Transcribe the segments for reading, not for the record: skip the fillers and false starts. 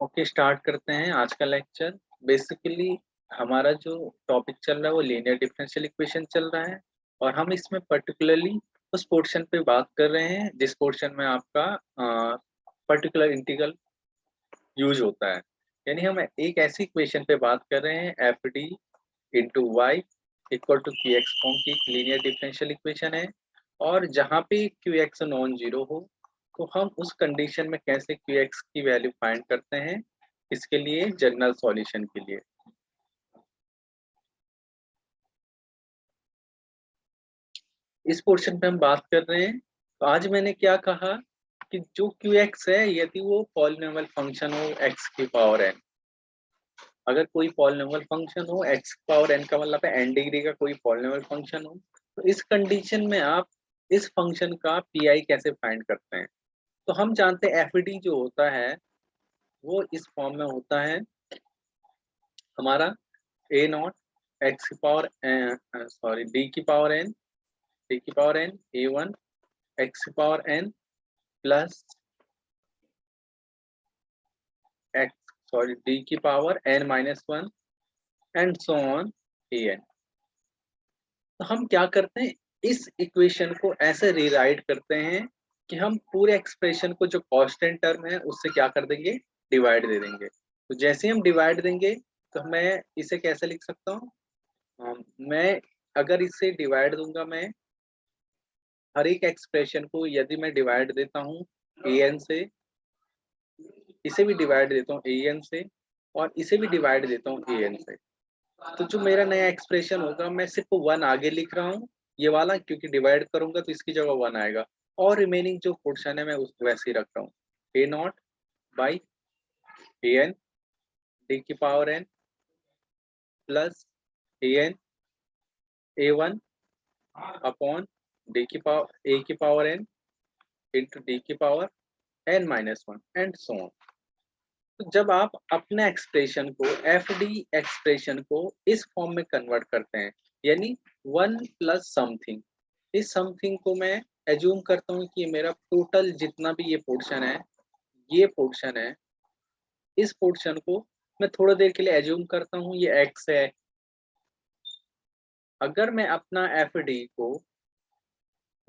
Okay, start करते हैं आज का लेक्चर। बेसिकली हमारा जो टॉपिक चल रहा है वो लीनियर डिफरेंशियल इक्वेशन चल रहा है, और हम इसमें पर्टिकुलरली उस पोर्शन पे बात कर रहे हैं जिस पोर्शन में आपका पर्टिकुलर इंटीग्रल यूज होता है। यानी हम एक ऐसी इक्वेशन पे बात कर रहे हैं, F D into Y equal to Q X form की लीनियर डिफरेंशियल इक्वेशन है। और जहाँ पे क्यू एक्स नॉन जीरो हो तो हम उस कंडीशन में कैसे क्यू एक्स की वैल्यू फाइंड करते हैं, इसके लिए जनरल सॉल्यूशन के लिए। इस पोर्शन पे हम बात कर रहे हैं। तो आज मैंने क्या कहा कि जो क्यू एक्स है यदि वो पॉलिनोमियल फंक्शन हो एक्स की पावर एन, अगर कोई पॉलिनोमियल फंक्शन हो एक्स पावर एन का मतलब है एन डिग्री का कोई पॉलिनोमियल फंक्शन हो, तो इस कंडीशन में आप इस फंक्शन का पी आई कैसे फाइंड करते हैं। तो हम जानते हैं एफ डी जो होता है वो इस फॉर्म में होता है हमारा ए नॉट एक्स की पावर सॉरी डी की power n a one x की power n plus x sorry D की power n minus one and so on a n. तो हम क्या करते हैं, इस इक्वेशन को ऐसे रीराइट करते हैं कि हम पूरे एक्सप्रेशन को जो कांस्टेंट टर्म है उससे क्या कर देंगे, डिवाइड दे देंगे। तो जैसे हम डिवाइड देंगे तो मैं इसे कैसे लिख सकता हूँ, मैं अगर इसे डिवाइड दूंगा, मैं हर एक एक्सप्रेशन को यदि मैं डिवाइड देता हूँ ए एन से, इसे भी डिवाइड देता हूँ ए एन से, और इसे भी डिवाइड देता हूँ ए एन से, तो जो मेरा नया एक्सप्रेशन होगा मैं सिर्फ वन आगे लिख रहा हूँ ये वाला, क्योंकि डिवाइड करूंगा तो इसकी जगह वन आएगा, और रिमेनिंग जो पोर्शन है मैं उसको वैसे ही रख रहा हूँ। A naught by a n D की power n plus a n a one upon D की पावर ए की पावर एन इंटू डी की power n minus one and so on. तो जब आप अपने एक्सप्रेशन को एफ डी एक्सप्रेशन को इस फॉर्म में कन्वर्ट करते हैं, यानी वन प्लस समथिंग, इस समथिंग को मैं एज्यूम करता हूँ कि मेरा टोटल जितना भी ये पोर्शन है, ये पोर्शन है, इस पोर्शन को मैं थोड़ी देर के लिए एज्यूम करता हूँ ये एक्स है। अगर मैं अपना एफ डी को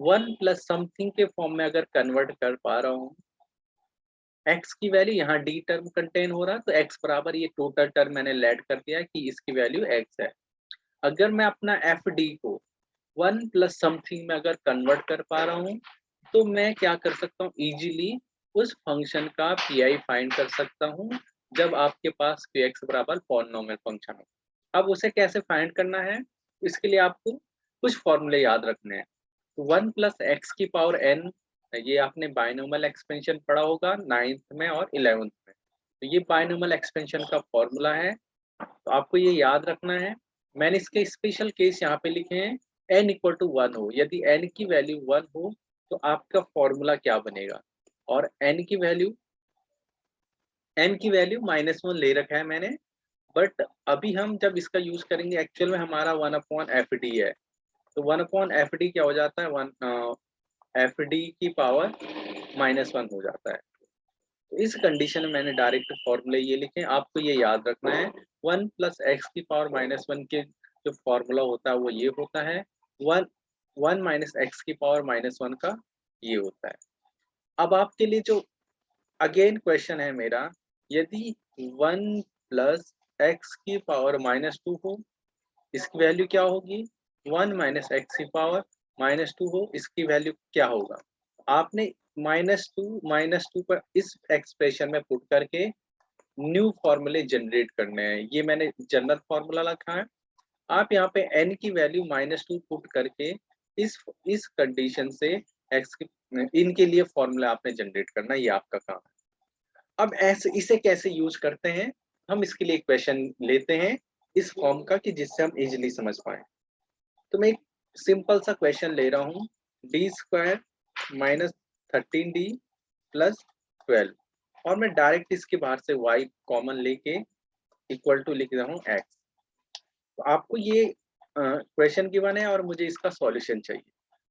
वन प्लस समथिंग के फॉर्म में अगर कन्वर्ट कर पा रहा हूँ, एक्स की वैल्यू यहाँ डी टर्म कंटेन हो रहा है तो एक्स बराबर ये टोटल टर्म मैंने लेट कर दिया कि इसकी वैल्यू एक्स है। अगर मैं अपना एफ डी को वन प्लस समथिंग में अगर कन्वर्ट कर पा रहा हूँ तो मैं क्या कर सकता हूँ, इजीली उस फंक्शन का पी आई फाइंड कर सकता हूँ जब आपके पास क्यू एक्स बराबर पॉलिनोमियल फंक्शन हो। अब उसे कैसे फाइंड करना है, इसके लिए आपको कुछ फॉर्मूले याद रखने हैं। तो वन प्लस एक्स की पावर एन, ये आपने बाइनोमियल एक्सपेंशन पढ़ा होगा 9th में और 11th में, तो ये बाइनोमियल एक्सपेंशन का फॉर्मूला है, तो आपको ये याद रखना है। मैंने इसके स्पेशल केस यहाँ पे लिखे हैं, n इक्वल टू वन हो, यदि n की वैल्यू वन हो तो आपका फॉर्मूला क्या बनेगा, और n की वैल्यू माइनस वन ले रखा है मैंने, बट अभी हम जब इसका यूज करेंगे एक्चुअल में हमारा वन अपॉन एफ डी है, तो वन अपॉन एफ डी क्या हो जाता है, वन एफ डी की पावर माइनस वन हो जाता है। तो इस कंडीशन में मैंने डायरेक्ट फॉर्मूले ये लिखे, आपको ये याद रखना है। वन प्लस एक्स की पावर माइनस वन के जो फॉर्मूला होता है वो ये होता है, वन वन माइनस एक्स की पावर माइनस वन का ये होता है। अब आपके लिए जो अगेन क्वेश्चन है मेरा, यदि वन प्लस एक्स की पावर माइनस टू हो, इसकी वैल्यू क्या होगी, वन माइनस एक्स की पावर माइनस टू हो, इसकी वैल्यू क्या होगा। आपने माइनस टू पर इस एक्सप्रेशन में पुट करके न्यू फॉर्मूले जनरेट करने हैं, ये मैंने जनरल फॉर्मूला रखा है। आप यहाँ पे n की वैल्यू माइनस टू पुट करके इस कंडीशन से x की इनके लिए फॉर्मूला आपने जनरेट करना, ये आपका काम है। अब ऐसे इसे कैसे यूज करते हैं, हम इसके लिए क्वेश्चन लेते हैं इस फॉर्म का कि जिससे हम इजिली समझ पाए। तो मैं एक सिंपल सा क्वेश्चन ले रहा हूँ, D square minus 13d plus 12, और मैं डायरेक्ट इसके बाहर से y कॉमन लेके इक्वल टू लिख रहा हूँ x। तो आपको ये क्वेश्चन गिवन है और मुझे इसका सॉल्यूशन चाहिए।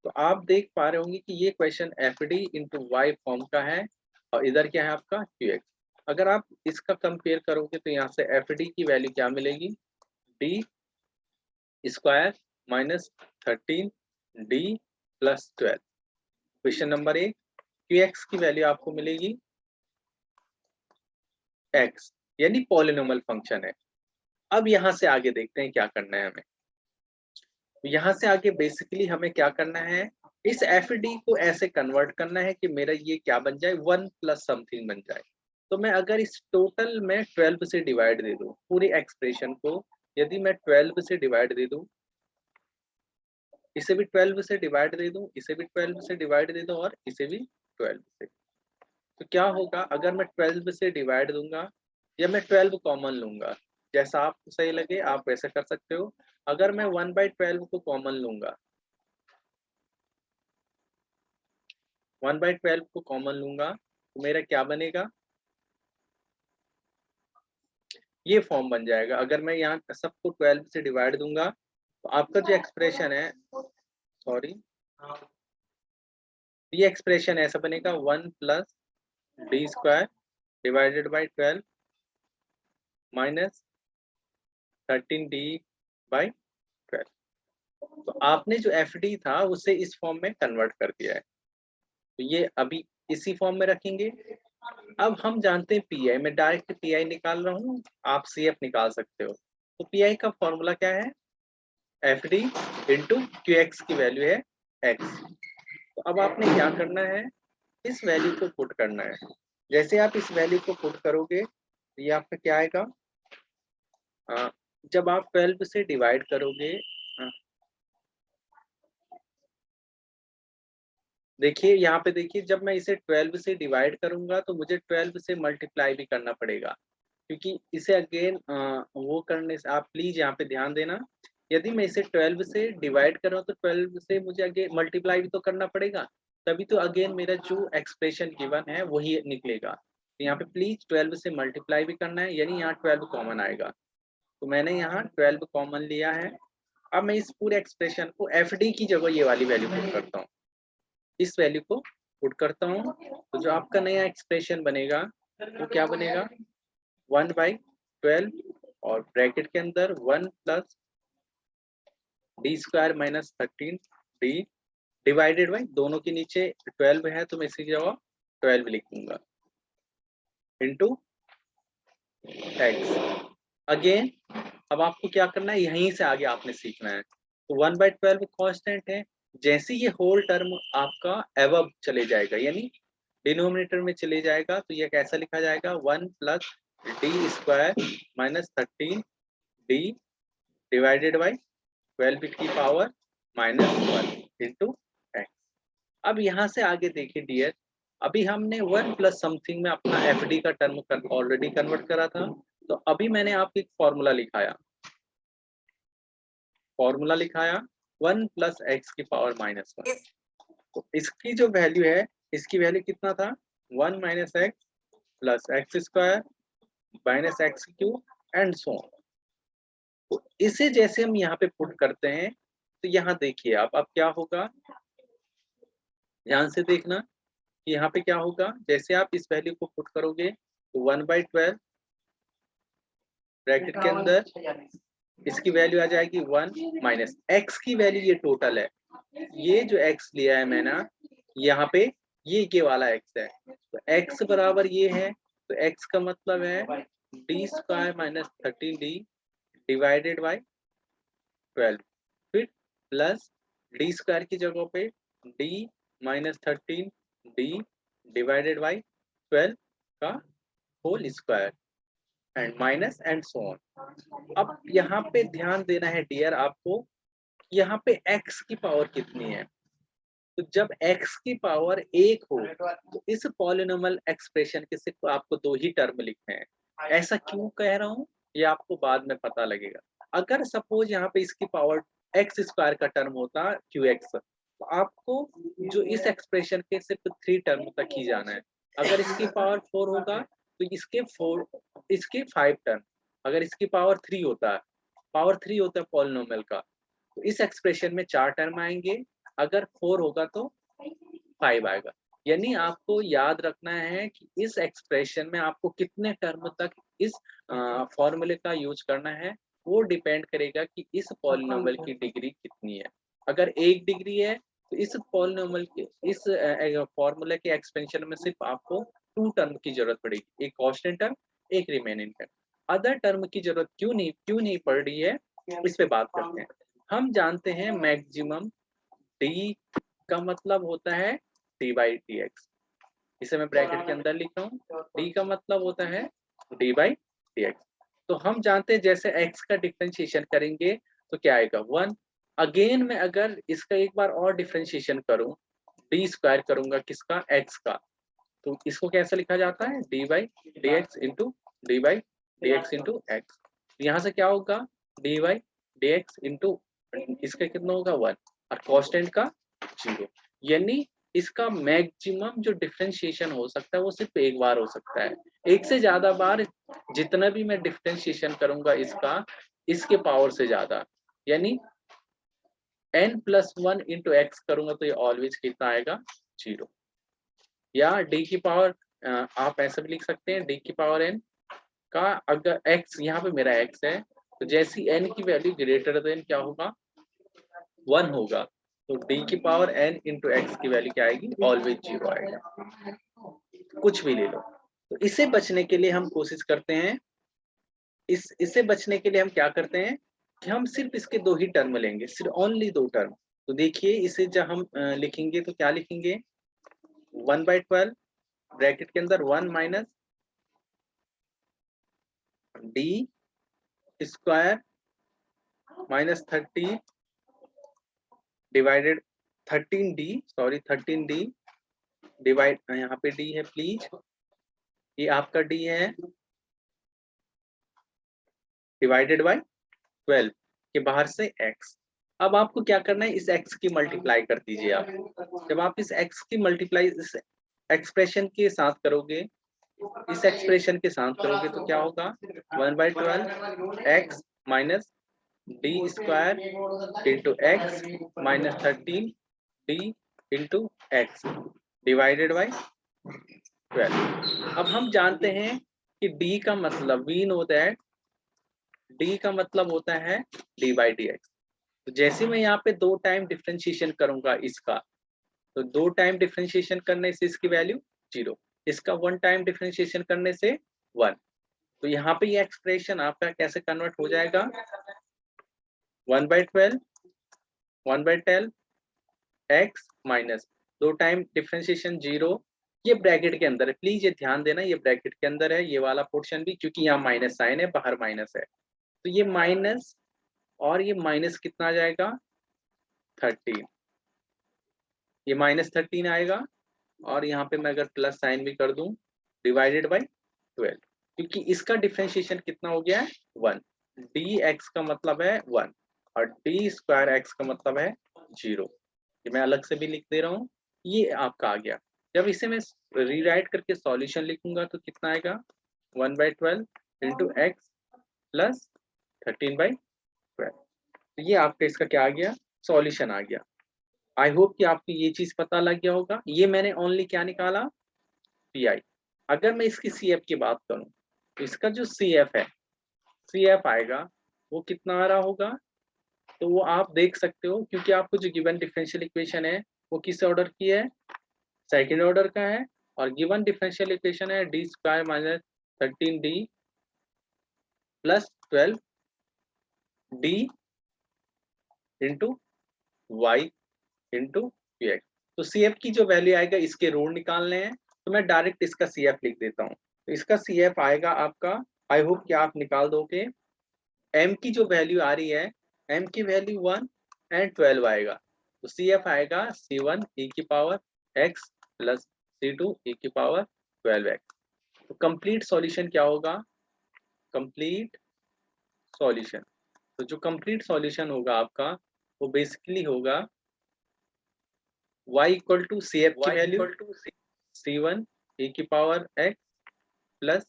तो आप देख पा रहे होंगे कि ये question F D into Y form का है, और इधर क्या है आपका क्यू एक्स। अगर आप इसका कंपेयर करोगे तो यहाँ से एफ डी की वैल्यू क्या मिलेगी, D square minus 13 D plus 12। Question number 1, Q x की वैल्यू आपको मिलेगी एक्स, यानी पॉलिनोमियल फंक्शन है। अब यहाँ से आगे देखते हैं क्या करना है हमें। यहाँ से आगे बेसिकली हमें क्या करना है, इस एफ डी को ऐसे कन्वर्ट करना है कि मेरा ये क्या बन जाए, 1 प्लस समथिंग बन जाए। तो मैं अगर इस टोटल में 12 से डिवाइड दे दूं, पूरी एक्सप्रेशन को यदि मैं 12 से डिवाइड दे दूं, इसे भी 12 से डिवाइड दे दूं, इसे भी 12 से डिवाइड दे दूं और इसे भी 12 से, तो क्या होगा, अगर मैं 12 से डिवाइड दूंगा या मैं 12 कॉमन लूंगा, जैसा आपको सही लगे आप वैसे कर सकते हो। अगर मैं 1/12 को कॉमन लूंगा, 1/12 को कॉमन लूंगा तो मेरा क्या बनेगा, ये फॉर्म बन जाएगा। अगर मैं यहाँ सबको 12 से डिवाइड दूंगा तो आपका जो एक्सप्रेशन है, सॉरी, ये एक्सप्रेशन ऐसा बनेगा 1 plus D square divided by 12 minus 13 D by 12। तो आपने जो एफ डी था उसे इस फॉर्म में कन्वर्ट कर दिया है, तो ये अभी इसी फॉर्म में रखेंगे। अब हम जानते हैं पी आई, मैं डायरेक्ट पी आई निकाल रहा हूँ, आप सी एफ निकाल सकते हो। तो पी आई का फॉर्मूला क्या है, F D into Q x की वैल्यू है एक्स। तो अब आपने क्या करना है, इस वैल्यू को पुट करना है। जैसे आप इस वैल्यू को पुट करोगे तो ये आपका क्या आएगा, जब आप 12 से डिवाइड करोगे, देखिए यहाँ पे देखिए, जब मैं इसे 12 से डिवाइड करूंगा तो मुझे 12 से मल्टीप्लाई भी करना पड़ेगा, क्योंकि इसे अगेन वो करने से, आप प्लीज यहाँ पे ध्यान देना, यदि मैं इसे 12 से डिवाइड कर रहा हूँ तो 12 से मुझे अगेन मल्टीप्लाई भी तो करना पड़ेगा, तभी तो अगेन मेरा जो एक्सप्रेशन गिवन है वही निकलेगा। तो यहाँ पे प्लीज 12 से मल्टीप्लाई भी करना है, यानी यहाँ 12 कॉमन आएगा। तो मैंने यहाँ 12 कॉमन लिया है। अब मैं इस पूरे एक्सप्रेशन को एफ डी की जगह ये वाली वैल्यू पुट करता हूँ, इस वैल्यू को पुट करता हूँ, तो जो आपका नया एक्सप्रेशन बनेगा वो क्या बनेगा, 1/12 और ब्रैकेट के अंदर 1 plus D square minus 13 D divided by, दोनों के नीचे 12 है तो मैं इसकी जगह 12 लिख दूंगा, इंटू एक्स। अगेन अब आपको क्या करना है, यहीं से आगे आपने सीखना है। तो 1/12 कांस्टेंट है, जैसे ये होल टर्म आपका एबव चले जाएगा, यानी डिनोमिनेटर में चले जाएगा, तो ये कैसा लिखा जाएगा, 1 plus D square minus 13 D divided by 12 की पावर -1 इंटू एक्स। अब यहाँ से आगे देखिए डियर, अभी हमने 1 प्लस समथिंग में अपना एफ डी का टर्म ऑलरेडी कन्वर्ट करा था, तो अभी मैंने आपको एक फॉर्मूला लिखाया 1 प्लस एक्स की पावर -1। तो इसकी जो वैल्यू है, इसकी वैल्यू कितना था, 1 minus x plus X square minus x cube and so on. तो इसे जैसे हम यहाँ पे पुट करते हैं तो यहाँ देखिए आप, अब क्या होगा, ध्यान से देखना कि यहाँ पे क्या होगा, जैसे आप इस वैल्यू को पुट करोगे तो 1/12 ब्रैकेट के अंदर इसकी वैल्यू आ जाएगी 1 माइनस एक्स की वैल्यू, ये टोटल है, ये जो एक्स लिया है मैंने यहाँ पे, ये वाला एक्स है, तो एक्स बराबर ये है, तो एक्स का मतलब है D square minus 13 D divided by 12, फिर प्लस डी स्क्वायर की जगह पे D minus 13 D divided by 12 का whole square and minus and so on. अब यहाँ पे ध्यान देना है डियर आपको, यहाँ पे x की पावर कितनी है, तो जब x की पावर 1 हो तो इस पॉलिनोमियल एक्सप्रेशन के सिर्फ आपको 2 ही टर्म लिखने हैं। ऐसा क्यों कह रहा हूँ ये आपको बाद में पता लगेगा। अगर सपोज यहाँ पे इसकी पावर एक्स स्क्वायर का टर्म होता क्यू एक्स, तो आपको जो इस एक्सप्रेशन के सिर्फ 3 टर्म तक ही जाना है। अगर इसकी पावर 4 होगा तो इसके 5 टर्म, अगर इसकी पावर 3 होता है पॉलिनोमियल का, तो इस एक्सप्रेशन में 4 टर्म आएंगे, अगर 4 होगा तो 5 आएगा। यानी आपको याद रखना है कि इस एक्सप्रेशन में आपको कितने टर्म तक इस फॉर्मूले का यूज करना है, वो डिपेंड करेगा कि इस पॉलिनोमियल की डिग्री कितनी है। अगर 1 डिग्री है तो इस पॉलिनोमियल के इस फॉर्मूले के एक्सपेंशन में सिर्फ आपको 2 टर्म की जरूरत पड़ेगी, एक कांस्टेंट टर्म, एक रिमेनिंग टर्म। अदर टर्म की जरूरत क्यों नहीं पड़ रही है, इस पे बात करते हैं। हम जानते हैं मैक्सिमम डी का मतलब होता है डी बाई डी एक्स। इसे मैं ब्रैकेट के अंदर लिख रहा हूँ। डी का मतलब होता है डी बाई डी एक्स। तो हम जानते हैं जैसे एक्स का डिफ्रेंशिएशन करेंगे तो क्या आएगा 1। अगेन मैं अगर इसका एक बार और डिफ्रेंशिएशन करूं, डी स्क्वायर करूंगा किसका, एक्स का, तो इसको कैसे लिखा जाता है D by D x into D by D x into x. यहाँ से क्या होगा D by D x into इसका कितना होगा 1 और कांस्टेंट का 0। यानी इसका मैक्सिमम जो डिफरेंशिएशन हो सकता है वो सिर्फ एक बार हो सकता है। एक से ज्यादा बार जितना भी मैं डिफरेंशिएशन करूंगा इसका, इसके पावर से ज्यादा, यानी n+1 इंटू एक्स करूंगा तो ये ऑलवेज कितना आएगा 0। या डी की पावर आप ऐसे भी लिख सकते हैं डी की पावर n का, अगर x यहाँ पे मेरा x है तो जैसी n की वैल्यू ग्रेटर देन क्या होगा 1 होगा, तो डी की पावर n इंटू एक्स की वैल्यू क्या आएगी ऑलवेज 0 आएगा। कुछ भी ले लो। तो इससे बचने के लिए हम कोशिश करते हैं, इससे बचने के लिए हम क्या करते हैं कि हम सिर्फ इसके 2 ही टर्म लेंगे, सिर्फ ओनली 2 टर्म। तो देखिए इसे जब हम लिखेंगे तो क्या लिखेंगे 1/12 ब्रैकेट के अंदर 1 minus D square minus 30 divided 13d divide, यहाँ पे डी है प्लीज, ये आपका डी है डिवाइडेड बाय 12 के बाहर से x। अब आपको क्या करना है, इस x की मल्टीप्लाई कर दीजिए आप। जब आप इस x की मल्टीप्लाई इस एक्सप्रेशन के साथ करोगे, इस एक्सप्रेशन के साथ करोगे तो क्या होगा 1/12 x minus D square into x minus 13 D into x divided by 12। अब हम जानते हैं कि d का मतलब वी नो दैट d का मतलब होता है डी बाई डी एक्स। तो जैसे मैं यहाँ पे 2 टाइम डिफ्रेंशिएशन करूंगा इसका, तो 2 टाइम डिफ्रेंशिएशन करने से इसकी वैल्यू 0, इसका 1 टाइम डिफ्रेंशिएशन करने से 1। तो यहाँ पे ये एक्सप्रेशन आपका कैसे कन्वर्ट हो जाएगा 1/12 x माइनस 2 टाइम डिफ्रेंशिएशन 0, ये ब्रैकेट के अंदर है, प्लीज ये ध्यान देना, ये ब्रैकेट के अंदर है ये वाला पोर्शन भी, क्योंकि यहाँ माइनस साइन है, बाहर माइनस है। तो ये माइनस और ये माइनस कितना आ जाएगा 13, ये माइनस 13 आएगा, और यहाँ पे मैं अगर प्लस साइन भी कर दूं डिवाइडेड बाई 12, क्योंकि इसका डिफरेंशिएशन कितना हो गया है 1। डी एक्स का मतलब है 1 और डी स्क्वायर एक्स का मतलब है 0। ये मैं अलग से भी लिख दे रहा हूँ, ये आपका आ गया। जब इसे मैं रीराइट करके सॉल्यूशन लिखूंगा तो कितना आएगा 1/12 इंटू एक्स प्लस 13/12। तो ये आपका इसका क्या आ गया सॉल्यूशन आ गया। आई होप कि आपको ये चीज पता लग गया होगा। ये मैंने ओनली क्या निकाला पी आई। अगर मैं इसकी सी एफ की बात करूं तो इसका जो सी एफ है, सी एफ आएगा वो कितना आ रहा होगा, तो वो आप देख सकते हो, क्योंकि आपको जो गिवन डिफरेंशियल इक्वेशन है वो किस ऑर्डर की है, सेकेंड ऑर्डर का है, और गिवन डिफरेंशियल इक्वेशन है D square minus 13d plus 12d into Y into P X. तो सी एफ की जो वैल्यू आएगा इसके रूट निकालने हैं, तो मैं डायरेक्ट इसका सी एफ लिख देता हूँ। तो इसका सी एफ आएगा आपका, आई होप कि आप निकाल दोगे। एम की जो वैल्यू आ रही है, एम की वैल्यू 1 एंड 12 आएगा, तो सी एफ आएगा C1 e की power x plus C2 e की पावर 12x। तो कंप्लीट सॉल्यूशन क्या होगा, कंप्लीट सॉल्यूशन, तो जो कंप्लीट सॉल्यूशन होगा आपका वो बेसिकली होगा y equal to C F की वैल्यू C1 e की power x plus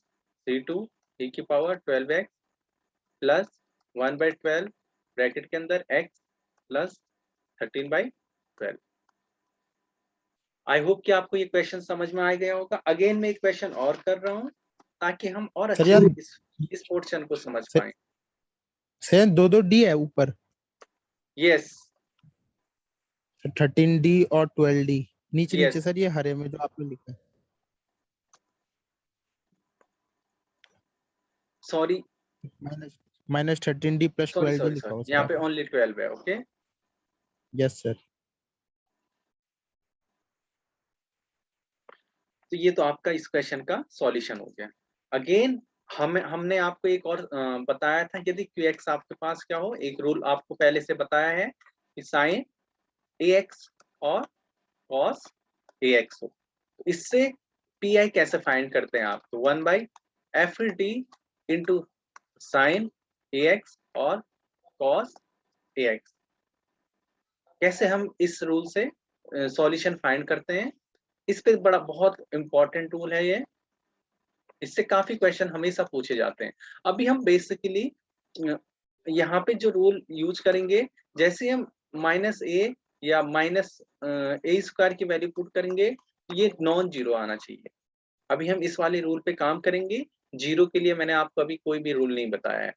C2 e की पावर 12x प्लस 1/12 ब्रैकेट के अंदर x प्लस 13/12। आई होप कि आपको ये क्वेश्चन समझ में आ गया होगा। अगेन मैं एक क्वेश्चन और कर रहा हूँ ताकि हम और सर अच्छे यार, से इस पोर्शन को समझ सर पाए। सर 2-2 डी है ऊपर, यस 13D और 12D नीचे नीचे यस सर, ये हरे में जो आपने लिखा है। Sorry -13D plus sorry 12D sorry लिखा सॉरी, हुआ सर यहाँ पे आपने। ओनली 12 है। Okay yes sir. तो ये तो आपका इस क्वेश्चन का सॉल्यूशन हो गया। अगेन हमने आपको एक और बताया था, यदि क्यू एक्स आपके पास क्या हो, एक रूल आपको पहले से बताया है कि साइन ए एक्स और कॉस ए एक्स हो, तो इससे पी आई कैसे फाइंड करते हैं आप, तो 1/f(d) इंटू साइन ए एक्स और कॉस ए एक्स। कैसे हम इस रूल से सॉल्यूशन फाइंड करते हैं, इस पे बड़ा बहुत इंपॉर्टेंट टूल है ये, इससे काफी क्वेश्चन हमेशा पूछे जाते हैं। अभी हम बेसिकली यहाँ पे जो रूल यूज करेंगे, जैसे हम -a या -a² की वैल्यू पुट करेंगे, ये नॉन जीरो आना चाहिए। अभी हम इस वाले रूल पे काम करेंगे, जीरो के लिए मैंने आपको अभी कोई भी रूल नहीं बताया है।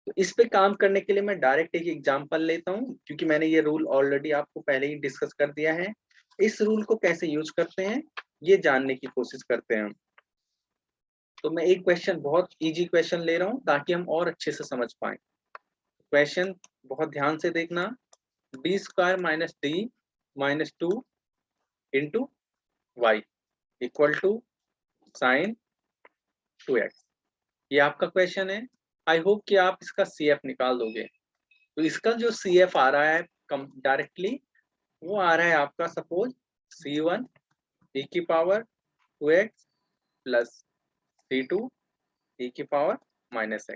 तो इस पे काम करने के लिए मैं डायरेक्ट एक एग्जांपल लेता हूँ, क्योंकि मैंने ये रूल ऑलरेडी आपको पहले ही डिस्कस कर दिया है। इस रूल को कैसे यूज करते हैं ये जानने की कोशिश करते हैं हम। तो मैं एक क्वेश्चन, बहुत इजी क्वेश्चन ले रहा हूँ ताकि हम और अच्छे से समझ पाए। क्वेश्चन बहुत ध्यान से देखना, d² - d - 2 into Y equal to sine 2x, ये आपका क्वेश्चन है। आई होप कि आप इसका CF निकाल दोगे। तो इसका जो CF आ रहा है डायरेक्टली, वो आ रहा है आपका, सपोज C1 e की power 2x plus C2 e की पावर -x।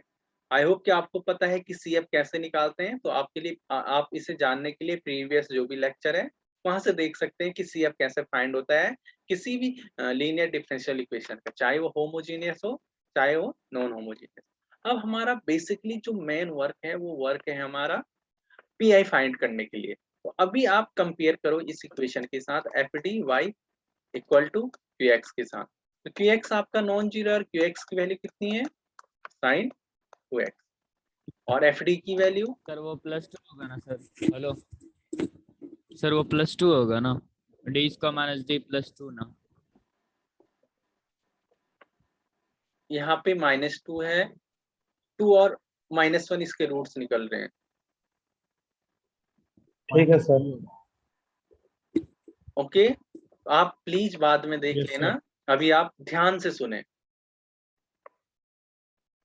आई होप कि आपको पता है कि CF कैसे निकालते हैं, तो आपके लिए आप इसे जानने के लिए प्रीवियस जो भी लेक्चर है वहां से देख सकते हैं कि CF कैसे फाइंड होता है किसी भी लीनियर डिफरेंशियल इक्वेशन का, चाहे वो होमोजीनियस हो चाहे वो नॉन होमोजीनियस। अब हमारा बेसिकली जो मेन वर्क है वो वर्क है हमारा पीआई फाइंड करने के लिए। तो अभी आप कंपेयर करो इस इक्वेशन के साथ FD(y) इक्वल टू QX के साथ। तो QX आपका नॉन जीरो और QX की वैल्यू कितनी है, साइन 2x, और FD की वैल्यू सर वो +2 होगा ना सर? हेलो सर, वो +2 होगा ना, d² - d +2 ना? यहाँ पे -2 है, 2 और -1 इसके रूट्स निकल रहे हैं। ठीक है सर। ओके, आप प्लीज बाद में देख यस लेना, सर। अभी आप ध्यान से सुने।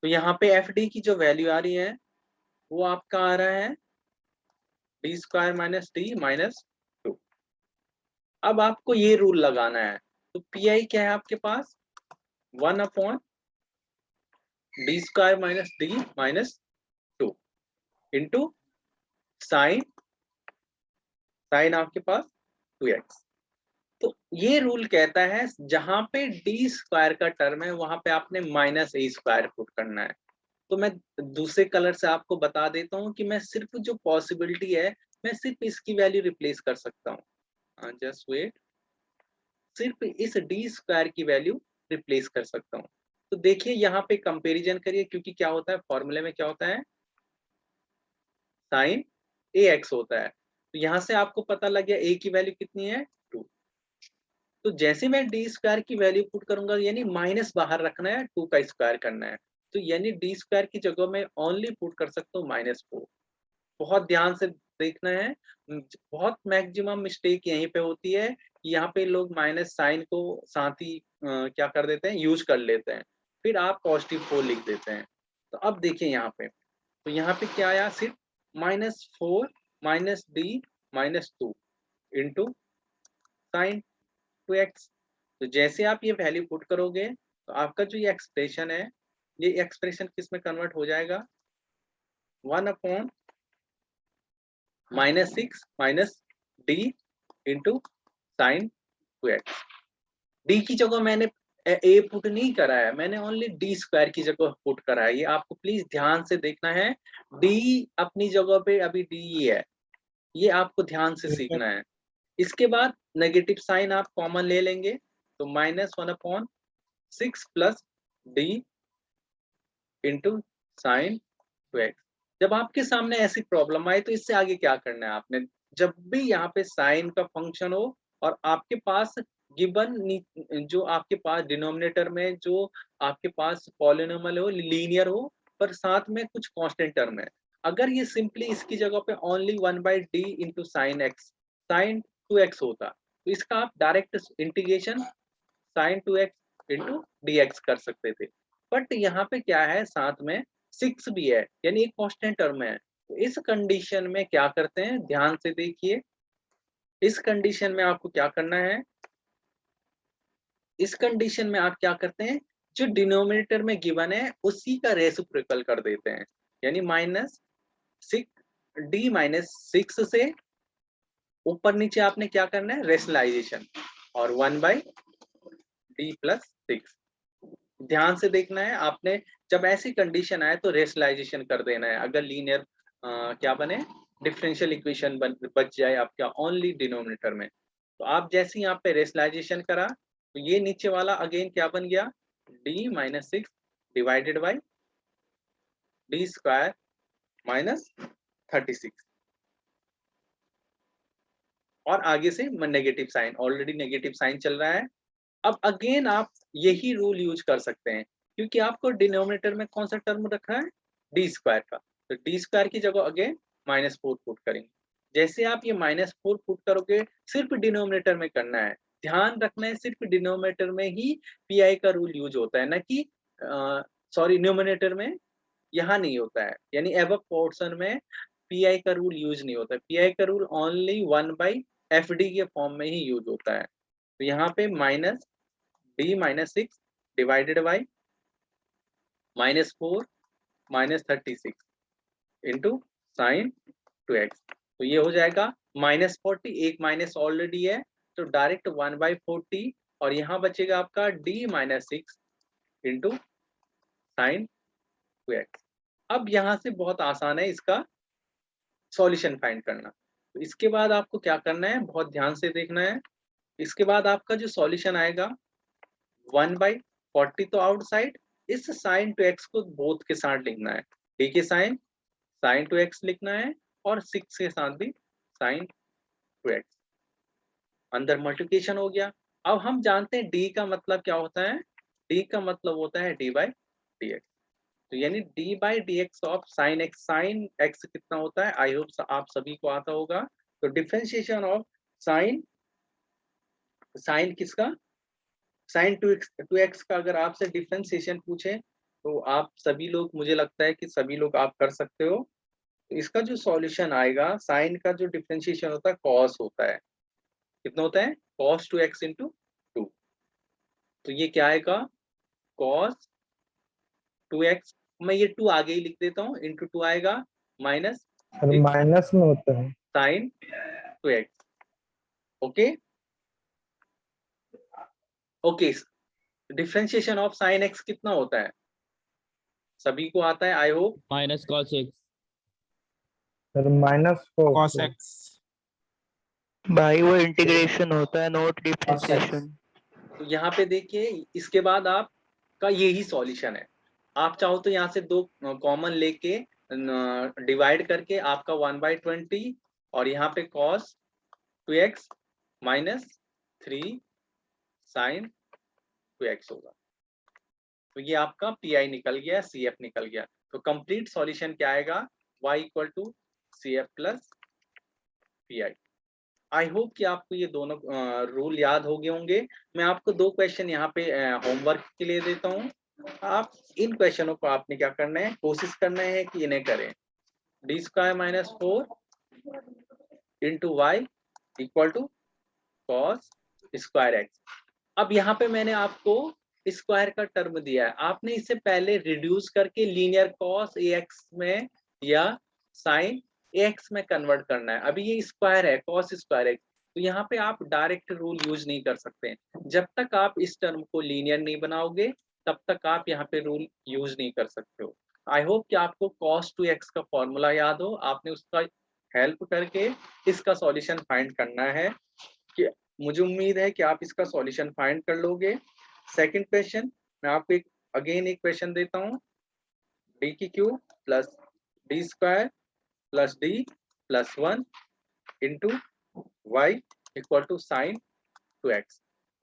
तो यहाँ पे FD की जो वैल्यू आ रही है वो आपका आ रहा है d² - d - 2। अब आपको ये रूल लगाना है, तो PI क्या है आपके पास, 1/d² - d - 2 इंटू साइन आपके पास 2x। तो ये रूल कहता है जहां पे d² का टर्म है वहां पे आपने -a² पुट करना है। तो मैं दूसरे कलर से आपको बता देता हूँ कि मैं सिर्फ जो पॉसिबिलिटी है मैं सिर्फ इसकी वैल्यू रिप्लेस कर सकता हूँ, जस्ट वेट, सिर्फ इस d² की वैल्यू रिप्लेस कर सकता हूँ। तो देखिए यहाँ पे कंपैरिजन करिए, क्योंकि क्या होता है फॉर्मूले में, क्या होता है साइन ax होता है। तो यहाँ से आपको पता लग गया a की वैल्यू कितनी है 2। तो जैसे मैं d² की वैल्यू पुट करूंगा, यानी माइनस बाहर रखना है, 2 का स्क्वायर करना है, तो यानी d² की जगह में ओनली पुट कर सकता हूँ -4। बहुत ध्यान से देखना है, बहुत मैक्सिमम मिस्टेक यहीं पे होती है कि यहाँ पे लोग माइनस साइन को साथ ही क्या कर देते हैं, यूज कर लेते हैं, फिर आप +4 लिख देते हैं। तो अब देखिए यहाँ पे, तो यहाँ पे क्या आया, सिर्फ -4 -d -2 इंटू साइन 2x। तो जैसे आप ये वैल्यू पुट करोगे तो आपका जो ये एक्सप्रेशन है, ये एक्सप्रेशन किस में कन्वर्ट हो जाएगा, 1/6 - d into sine 2x। d की जगह मैंने a पुट नहीं करा है, मैंने ओनली d² की जगह पुट करा है। ये आपको प्लीज ध्यान से देखना है, d अपनी जगह पे अभी d ही है, ये आपको ध्यान से यस सर। सीखना है। इसके बाद नेगेटिव साइन आप कॉमन ले लेंगे तो -1/6 plus D into sine 2x। जब आपके सामने ऐसी प्रॉब्लम आए तो इससे आगे क्या करना है आपने, जब भी यहाँ पे साइन का फंक्शन हो और आपके पास गिवन जो आपके पास डिनोमिनेटर में जो आपके पास पॉलिनोमियल हो, लीनियर हो, पर साथ में कुछ कांस्टेंट टर्म है, अगर ये सिंपली इसकी जगह पे only 1/d into sine X, sine 2x होता, तो इसका आप direct integration sine 2x into dx कर सकते थे। बट यहाँ पे क्या है, साथ में 6 भी है, यानी एक कांस्टेंट टर्म है। तो इस कंडीशन में क्या करते हैं, ध्यान से देखिए, इस कंडीशन में आपको क्या करना है, इस कंडीशन में आप क्या करते हैं, जो डिनोमिनेटर में गिवन है उसी का रेसिप्रोकल कर देते हैं, यानी -6 से ऊपर नीचे आपने क्या करना है, रेशनलाइजेशन, और 1/d+6। ध्यान से देखना है आपने, जब ऐसी कंडीशन आए तो रेशनलाइजेशन कर देना है। अगर लीनियर क्या बने, डिफरेंशियल इक्वेशन बच जाए आपका ओनली डिनोमिनेटर में, तो आप जैसे यहाँ पे रेशनलाइजेशन करा तो ये नीचे वाला अगेन क्या बन गया, d-6 डिवाइडेड बाई d² -36, और आगे से negative sine, already negative sine चल रहा है। अब अगेन आप यही रूल यूज कर सकते हैं, क्योंकि आपको डिनोमिनेटर में कौन सा टर्म रखा है, d² का, तो d² की जगह अगेन -4 पुट करेंगे। जैसे आप ये -4 पुट करोगे, सिर्फ डिनोमिनेटर में करना है, ध्यान रखना है सिर्फ डिनोमिनेटर में ही पी का रूल यूज होता है, ना कि सॉरी न्यूमिनेटर में यहाँ नहीं होता है, यानी एबव पोर्शन में पी का रूल यूज नहीं होता है। पी का रूल ओनली 1/fd के फॉर्म में ही यूज होता है। तो यहाँ पे -d-6 divided by -4 -36 into sine 2x, तो ये हो जाएगा -40, एक माइनस ऑलरेडी है तो डायरेक्ट 1/40, और यहाँ बचेगा आपका d-6 इंटू साइन 2x। अब यहाँ से बहुत आसान है इसका सॉल्यूशन फाइंड करना। तो इसके बाद आपको क्या करना है, बहुत ध्यान से देखना है। इसके बाद आपका जो सॉल्यूशन आएगा 1/40 तो आउटसाइड, इस साइन 2x को बोथ के साथ लिखना है, d के साइन 2x लिखना है, और 6 के साथ भी साइन 2x, अंदर मल्टीप्लिकेशन हो गया। अब हम जानते हैं d का मतलब क्या होता है, d का मतलब होता है d/dx, तो यानी d/dx of sine x, sine x कितना होता है, आई होप आप सभी को आता होगा। तो डिफरेंशिएशन ऑफ साइन, साइन किसका, साइन 2x का अगर आपसे डिफरेंशिएशन पूछे तो आप सभी लोग, मुझे लगता है कि सभी लोग आप कर सकते हो। तो इसका जो सॉल्यूशन आएगा, साइन का जो डिफरेंशिएशन होता है कॉस होता है, कितना होता है, cos 2x इंटू 2, तो ये क्या आएगा, cos 2x, मैं ये 2 आगे ही लिख देता हूँ, इंटू 2 आएगा माइनस माइनस में होता है sine 2x। Okay okay, differentiation of sine x कितना होता है, सभी को आता है I hope, -cos x। Sir -4 cos x। भाई वो इंटीग्रेशन होता है, नोट अच्छा, डिफरेंशिएशन। तो यहाँ पे देखिए, इसके बाद आपका यही सॉल्यूशन है। आप चाहो तो यहाँ से 2 कॉमन लेके डिवाइड करके आपका 1/20, और यहाँ पे cos 2x -3 साइन 2x होगा, तो ये आपका पी निकल गया, CF निकल गया। तो कंप्लीट सॉल्यूशन क्या आएगा, y = CF plus P. I hope कि आपको ये दोनों रूल याद हो गए होंगे। मैं आपको 2 क्वेश्चन यहाँ पे होमवर्क के लिए देता हूँ, आप इन क्वेश्चनों को आपने क्या करना है, कोशिश करना है कि इन्हें करें। d² - 4 into y = cos square x। अब यहाँ पे मैंने आपको स्क्वायर का टर्म दिया है, आपने इसे पहले रिड्यूस करके लीनियर cos ax में या sin ax में कन्वर्ट करना है। अभी ये स्क्वायर है, cos स्क्वायर x, तो यहाँ पे आप डायरेक्ट रूल यूज नहीं कर सकते। जब तक आप इस टर्म को लीनियर नहीं बनाओगे तब तक आप यहाँ पे रूल यूज नहीं कर सकते हो। आई होप कि आपको cos 2x का फॉर्मूला याद हो, आपने उसका हेल्प करके इसका सॉल्यूशन फाइंड करना है कि मुझे उम्मीद है कि आप इसका सॉल्यूशन फाइंड कर लोगे। सेकंड क्वेश्चन, मैं आपको एक क्वेश्चन देता हूँ। डी की cube plus D square plus D plus 1 into Y equal to sine 2x।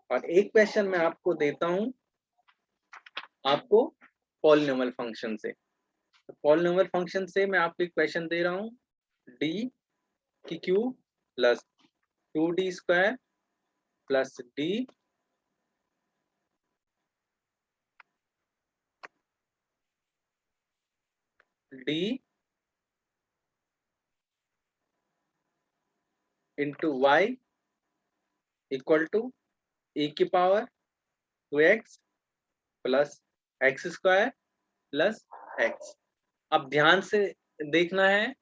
और एक क्वेश्चन मैं आपको देता हूं आपको पॉलिनोमियल फंक्शन से। तो पॉलिनोमियल फंक्शन से मैं आपको एक क्वेश्चन दे रहा हूं, डी की cube plus 2d square plus D into Y equal to e की power 2x plus X square plus x। अब ध्यान से देखना है,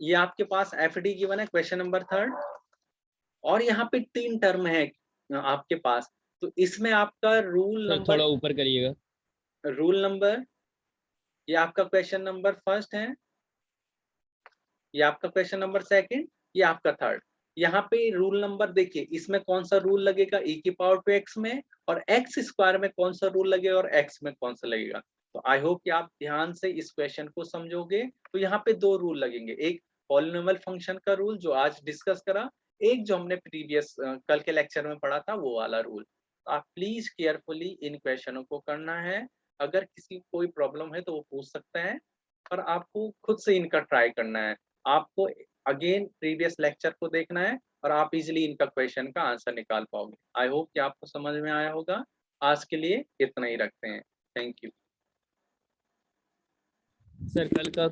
ये आपके पास एफ डी गिवन है क्वेश्चन नंबर 3 और यहाँ पे 3 टर्म है आपके पास। तो इसमें आपका सर थोड़ा ऊपर करिएगा। रूल नंबर, ये आपका क्वेश्चन नंबर फर्स्ट है, ये आपका क्वेश्चन नंबर सेकंड, ये आपका थर्ड। यहाँ पे रूल नंबर देखिए, इसमें कौन सा रूल लगेगा e की पावर 2x में, और x स्क्वायर में कौन सा रूल लगेगा और x में कौन सा लगेगा। तो आई होप कि आप ध्यान से इस क्वेश्चन को समझोगे। तो यहाँ पे 2 रूल लगेंगे, एक पॉलिनोमियल फंक्शन का रूल जो आज डिस्कस करा, एक जो हमने प्रीवियस कल के लेक्चर में पढ़ा था वो वाला रूल। तो आप प्लीज केयरफुली इन क्वेश्चनों को करना है। अगर किसी को कोई प्रॉब्लम है तो वो पूछ सकता है, पर आपको खुद से इनका ट्राई करना है। आपको अगेन प्रीवियस लेक्चर को देखना है और आप इजीली इनका क्वेश्चन का आंसर निकाल पाओगे। आई होप कि आपको समझ में आया होगा। आज के लिए इतना ही रखते हैं। Thank you. सर कल का